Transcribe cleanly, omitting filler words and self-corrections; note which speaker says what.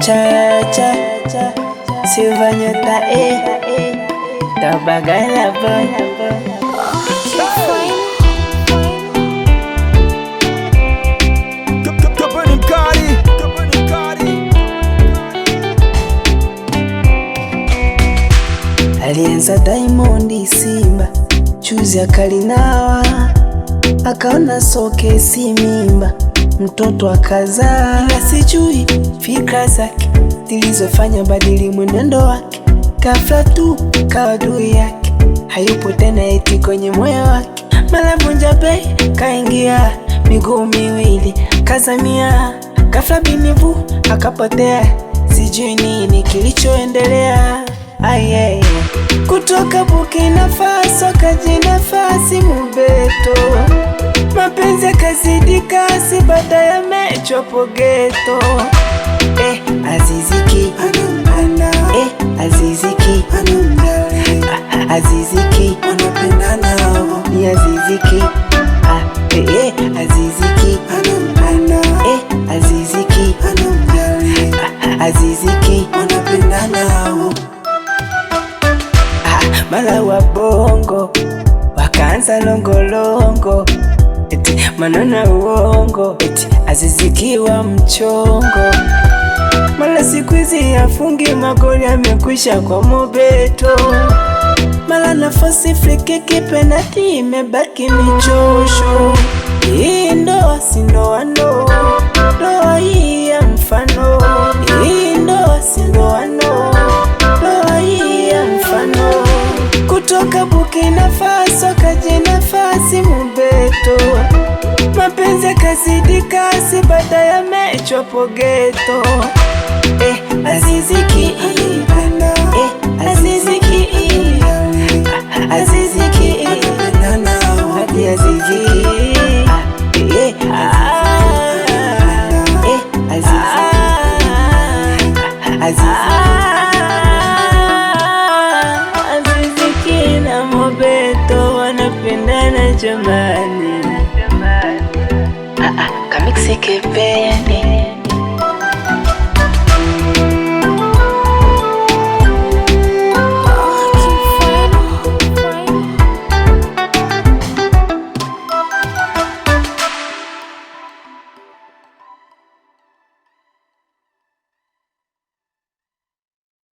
Speaker 1: cha Silva nyota Tabagala boy. Alianza Diamond Simba, chuzi akalinawa, akaona soke si mimba, mtoto akazaa. Ila sijui fikra zake zilizofanya badili mwenendo wake, ghafla tu kawa adui yake, hayupo tena eti kwenye moyo wake. Mara Vunja Bei kaingia, miguu miwili kazamia, ghafla binivu akapotea, sijui nini kilichoendelea. Aye, kutoka Burkina Faso kajinafasi Mobeto, mapenzi yakazidi kasi baada ya mechopo geto. Azizi Ki anampenda, Azizi Ki anampenda, Azizi Ki wanapendana, ni Azizi Ki Azizi Ki anampenda, Azizi Ki anampenda, Azizi Ki wanapendana. Mala wa bongo wakaanza longolongo, eti manana uongo, eti Azizi Ki wa mchongo. Mala siku hizi afungi magoli, amekwisha kwa Mobeto. Mala nafasi friki penalty imebaki michosho. Hii ndoa si ndoa, ndoa hii ya mfano. Hii ndoa si ndoa, ndoa hii ya mfano. Kutoka Burkina Faso kajinafasi Mobeto, mapenzi yakazidi kasi baada ya mechopo geto. Azizi Ki anampenda, Azizi Ki Azizi Ki hadi Azizi Azizi Ki na Mobeto wanapendana jamani. Kamixi kipeni